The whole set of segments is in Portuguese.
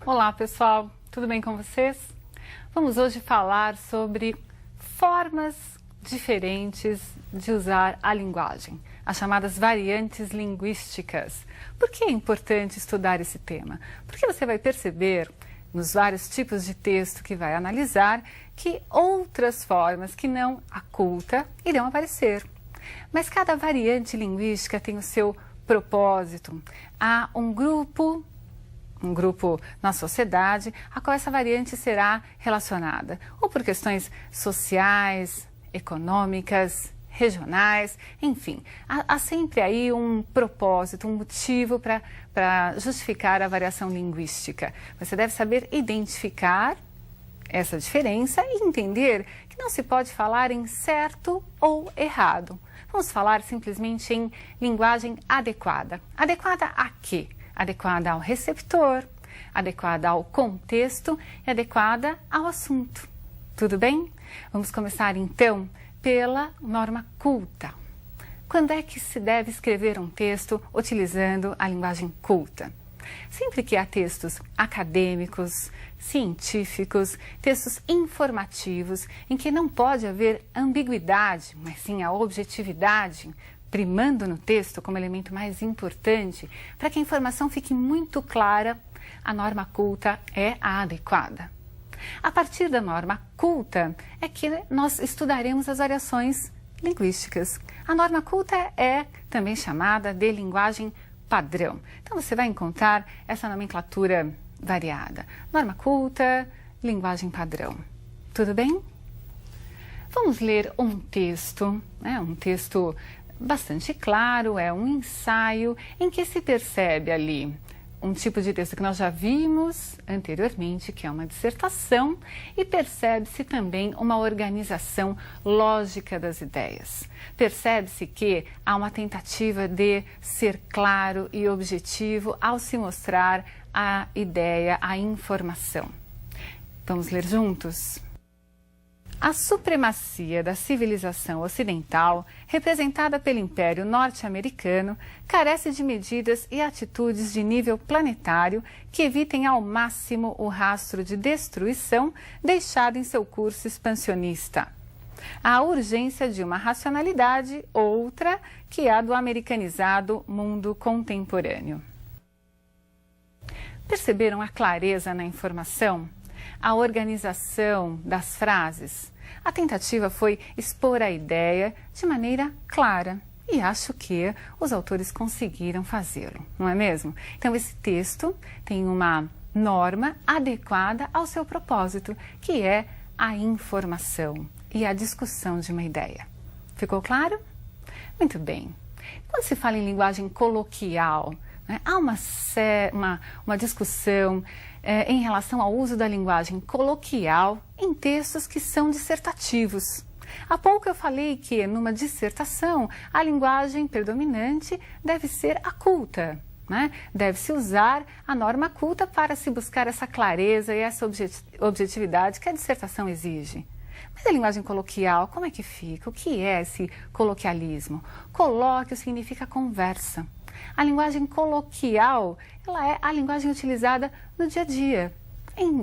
Olá pessoal, tudo bem com vocês? Vamos hoje falar sobre formas diferentes de usar a linguagem, as chamadas variantes linguísticas. Por que é importante estudar esse tema? Porque você vai perceber nos vários tipos de texto que vai analisar que outras formas que não a culta irão aparecer. Mas cada variante linguística tem o seu propósito. Há um grupo na sociedade a qual essa variante será relacionada, ou por questões sociais, econômicas, regionais, enfim. Há sempre aí um propósito, um motivo para justificar a variação linguística. Você deve saber identificar essa diferença e entender que não se pode falar em certo ou errado. Vamos falar simplesmente em linguagem adequada. Adequada a quê? Adequada ao receptor, adequada ao contexto e adequada ao assunto. Tudo bem? Vamos começar então pela norma culta. Quando é que se deve escrever um texto utilizando a linguagem culta? Sempre que há textos acadêmicos, científicos, textos informativos, em que não pode haver ambiguidade, mas sim a objetividade, primando no texto como elemento mais importante, para que a informação fique muito clara, a norma culta é a adequada. A partir da norma culta é que nós estudaremos as variações linguísticas. A norma culta é também chamada de linguagem padrão. Então você vai encontrar essa nomenclatura variada. Norma culta, linguagem padrão. Tudo bem? Vamos ler um texto, um texto bastante claro, é um ensaio em que se percebe ali um tipo de texto que nós já vimos anteriormente, que é uma dissertação, e percebe-se também uma organização lógica das ideias. Percebe-se que há uma tentativa de ser claro e objetivo ao se mostrar a ideia, a informação. Vamos ler juntos? A supremacia da civilização ocidental, representada pelo Império Norte-Americano, carece de medidas e atitudes de nível planetário que evitem ao máximo o rastro de destruição deixado em seu curso expansionista. Há urgência de uma racionalidade, outra, que é a do americanizado mundo contemporâneo. Perceberam a clareza na informação? A organização das frases? A tentativa foi expor a ideia de maneira clara e acho que os autores conseguiram fazê-lo, não é mesmo? Então esse texto tem uma norma adequada ao seu propósito, que é a informação e a discussão de uma ideia. Ficou claro? Muito bem. Quando se fala em linguagem coloquial, há uma discussão em relação ao uso da linguagem coloquial em textos que são dissertativos. Há pouco eu falei que numa dissertação a linguagem predominante deve ser a culta. Deve-se usar a norma culta para se buscar essa clareza e essa objetividade que a dissertação exige. Mas a linguagem coloquial, como é que fica? O que é esse coloquialismo? Colóquio significa conversa. A linguagem coloquial, ela é a linguagem utilizada no dia a dia.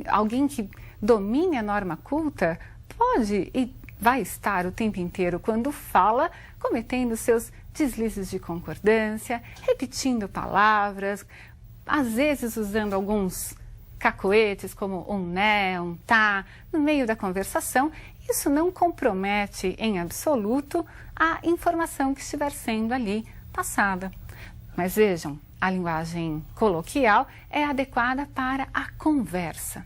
Alguém que domine a norma culta pode e vai estar o tempo inteiro, quando fala, cometendo seus deslizes de concordância, repetindo palavras, às vezes usando alguns cacoetes como um né, um tá, no meio da conversação. Isso não compromete em absoluto a informação que estiver sendo ali passada. Mas vejam, a linguagem coloquial é adequada para a conversa.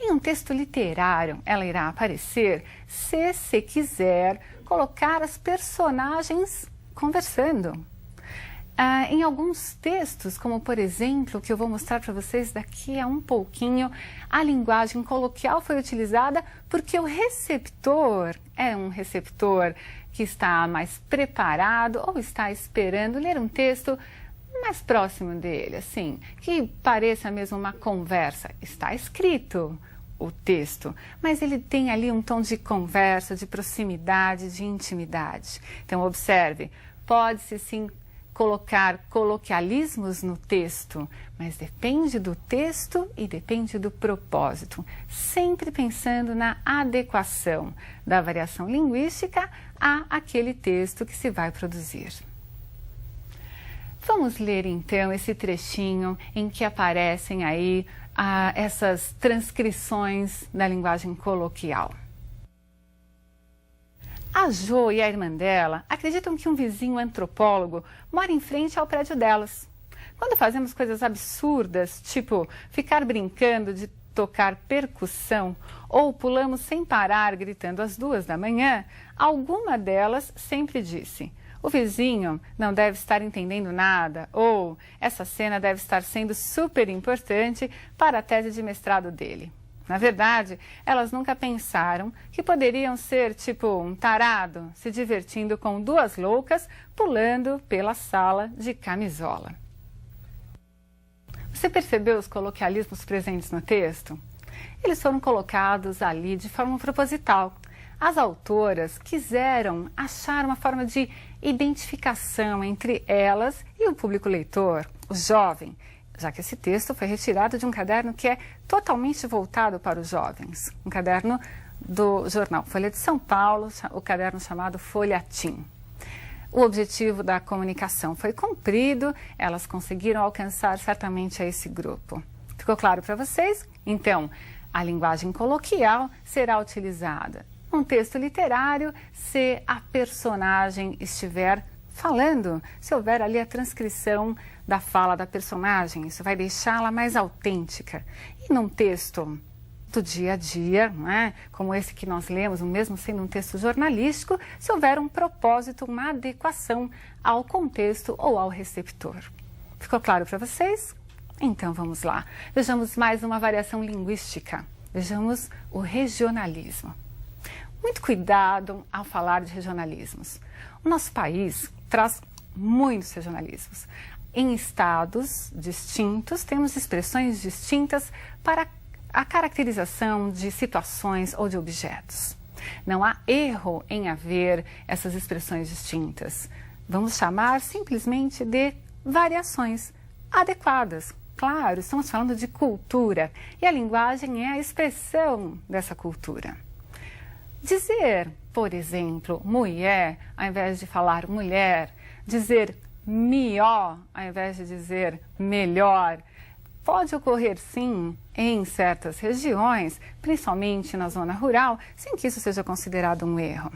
Em um texto literário, ela irá aparecer se se quiser colocar as personagens conversando. Em alguns textos, como por exemplo, que eu vou mostrar para vocês daqui a um pouquinho, a linguagem coloquial foi utilizada porque o receptor é um receptor que está mais preparado ou está esperando ler um texto mais próximo dele, assim, que pareça mesmo uma conversa. Está escrito o texto, mas ele tem ali um tom de conversa, de proximidade, de intimidade. Então, observe, pode-se sim colocar coloquialismos no texto, mas depende do texto e depende do propósito, sempre pensando na adequação da variação linguística àquele texto que se vai produzir. Vamos ler então esse trechinho em que aparecem aí essas transcrições da linguagem coloquial. A Jo e a irmã dela acreditam que um vizinho antropólogo mora em frente ao prédio delas. Quando fazemos coisas absurdas, tipo ficar brincando de tocar percussão ou pulamos sem parar gritando às 2 da manhã, alguma delas sempre disse: o vizinho não deve estar entendendo nada, ou essa cena deve estar sendo super importante para a tese de mestrado dele. Na verdade, elas nunca pensaram que poderiam ser tipo um tarado se divertindo com 2 loucas pulando pela sala de camisola. Você percebeu os coloquialismos presentes no texto? Eles foram colocados ali de forma proposital. As autoras quiseram achar uma forma de identificação entre elas e o público leitor, o jovem, já que esse texto foi retirado de um caderno que é totalmente voltado para os jovens, um caderno do jornal Folha de São Paulo, o caderno chamado Folhatim. O objetivo da comunicação foi cumprido, elas conseguiram alcançar certamente a esse grupo. Ficou claro para vocês? Então, a linguagem coloquial será utilizada num texto literário se a personagem estiver falando, se houver ali a transcrição da fala da personagem, isso vai deixá-la mais autêntica. E num texto do dia a dia, não é? Como esse que nós lemos, mesmo sendo um texto jornalístico, se houver um propósito, uma adequação ao contexto ou ao receptor. Ficou claro para vocês? Então vamos lá. Vejamos mais uma variação linguística. Vejamos o regionalismo. Muito cuidado ao falar de regionalismos. O nosso país traz muitos regionalismos. Em estados distintos, temos expressões distintas para a caracterização de situações ou de objetos. Não há erro em haver essas expressões distintas. Vamos chamar simplesmente de variações adequadas. Claro, estamos falando de cultura e a linguagem é a expressão dessa cultura. Dizer, por exemplo, mulher, ao invés de falar mulher, dizer mió, ao invés de dizer melhor, pode ocorrer sim em certas regiões, principalmente na zona rural, sem que isso seja considerado um erro.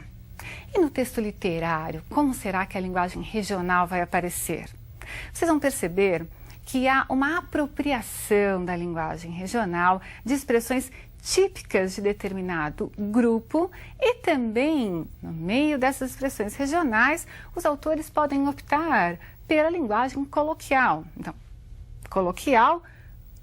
E no texto literário, como será que a linguagem regional vai aparecer? Vocês vão perceber que há uma apropriação da linguagem regional de expressões típicas de determinado grupo e também, no meio dessas expressões regionais, os autores podem optar pela linguagem coloquial. Então, coloquial,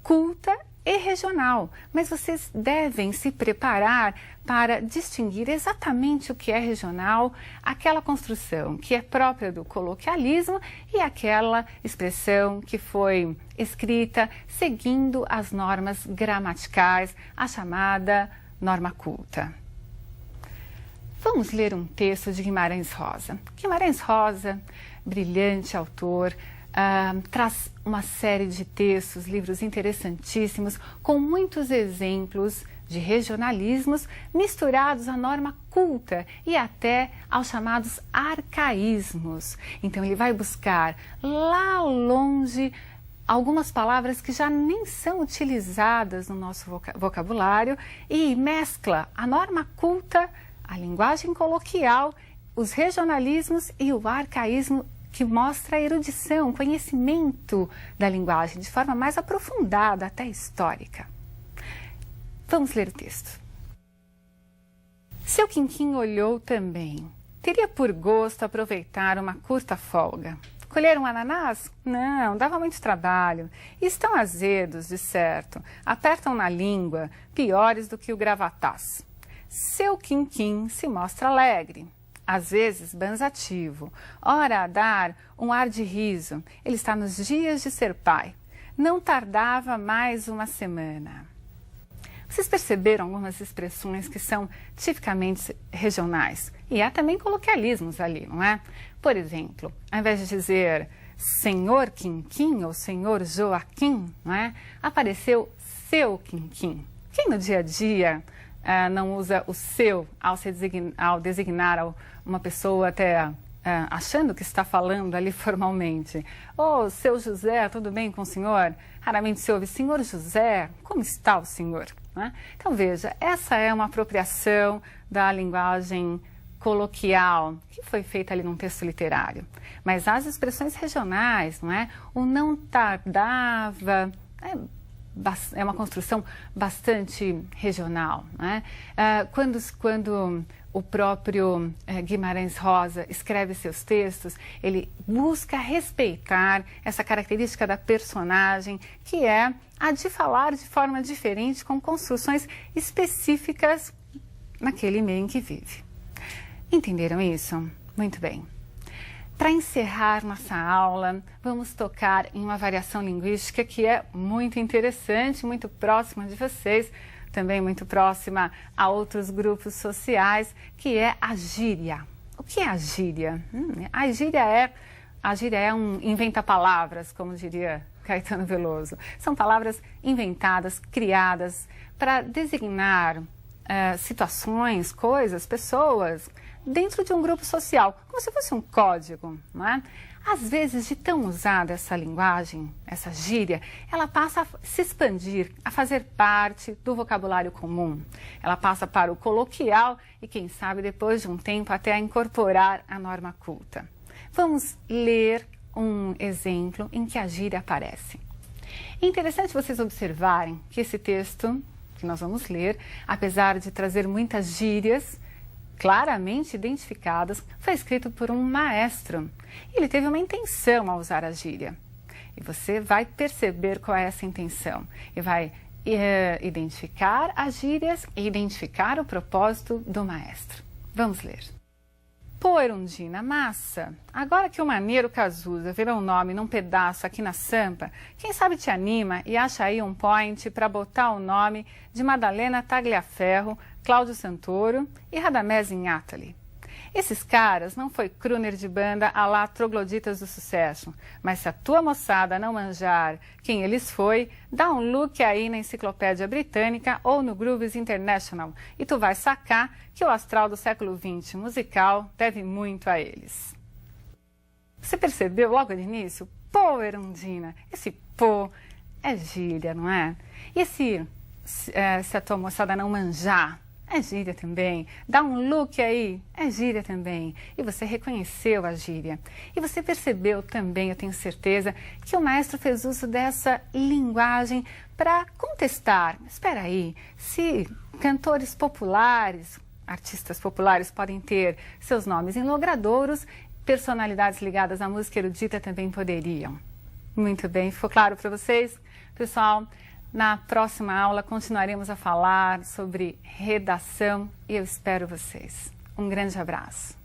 culta e regional, mas vocês devem se preparar para distinguir exatamente o que é regional, aquela construção que é própria do coloquialismo e aquela expressão que foi escrita seguindo as normas gramaticais, a chamada norma culta. Vamos ler um texto de Guimarães Rosa. Guimarães Rosa, brilhante autor, traz uma série de textos, livros interessantíssimos, com muitos exemplos de regionalismos misturados à norma culta e até aos chamados arcaísmos. Então ele vai buscar lá longe algumas palavras que já nem são utilizadas no nosso vocabulário e mescla a norma culta, a linguagem coloquial, os regionalismos e o arcaísmo, que mostra a erudição, conhecimento da linguagem de forma mais aprofundada, até histórica. Vamos ler o texto. Seu Quinquim olhou também. Teria por gosto aproveitar uma curta folga. Colher um ananás? Não, dava muito trabalho. Estão azedos, de certo. Apertam na língua, piores do que o gravatás. Seu Quinquim se mostra alegre. Às vezes banzativo, ora a dar um ar de riso. Ele está nos dias de ser pai. Não tardava mais uma semana. Vocês perceberam algumas expressões que são tipicamente regionais? E há também coloquialismos ali, não é? Por exemplo, ao invés de dizer senhor Quinquim ou senhor Joaquim, não é? Apareceu seu Quinquim. Quem no dia a dia não usa o seu ao designar uma pessoa até achando que está falando ali formalmente? Ô, seu José, tudo bem com o senhor? Raramente se ouve, senhor José, como está o senhor? Né? Então veja, essa é uma apropriação da linguagem coloquial que foi feita ali num texto literário. Mas as expressões regionais, não é? O não tardava, é uma construção bastante regional. Né? Quando o próprio Guimarães Rosa escreve seus textos, ele busca respeitar essa característica da personagem, que é a de falar de forma diferente, com construções específicas naquele meio em que vive. Entenderam isso? Muito bem. Para encerrar nossa aula, vamos tocar em uma variação linguística que é muito interessante, muito próxima de vocês, também muito próxima a outros grupos sociais, que é a gíria. O que é a gíria? A gíria é um inventa-palavras, como diria Caetano Veloso. São palavras inventadas, criadas para designar situações, coisas, pessoas dentro de um grupo social, como se fosse um código, não é? Às vezes, de tão usada essa linguagem, essa gíria, ela passa a se expandir, a fazer parte do vocabulário comum. Ela passa para o coloquial e, quem sabe, depois de um tempo, até a incorporar a norma culta. Vamos ler um exemplo em que a gíria aparece. É interessante vocês observarem que esse texto que nós vamos ler, apesar de trazer muitas gírias claramente identificadas, foi escrito por um maestro. Ele teve uma intenção ao usar a gíria. E você vai perceber qual é essa intenção. E vai identificar as gírias e identificar o propósito do maestro. Vamos ler. Pô, Erundina, massa, agora que o maneiro Cazuza virou um nome num pedaço aqui na Sampa, quem sabe te anima e acha aí um point para botar o nome de Madalena Tagliaferro, Cláudio Santoro e Radamés Inátali. Esses caras não foi crooner de banda à lá trogloditas do sucesso, mas se a tua moçada não manjar quem eles foi, dá um look aí na Enciclopédia Britânica ou no Grooves International e tu vai sacar que o astral do século XX musical deve muito a eles. Você percebeu logo de início? Pô, Erundina, esse pô é gíria, não é? E se a tua moçada não manjar, é gíria também. Dá um look aí, é gíria também. E você reconheceu a gíria. E você percebeu também, eu tenho certeza, que o maestro fez uso dessa linguagem para contestar. Espera aí, se cantores populares, artistas populares podem ter seus nomes em logradouros, personalidades ligadas à música erudita também poderiam. Muito bem, ficou claro para vocês? Pessoal, na próxima aula continuaremos a falar sobre redação e eu espero vocês. Um grande abraço.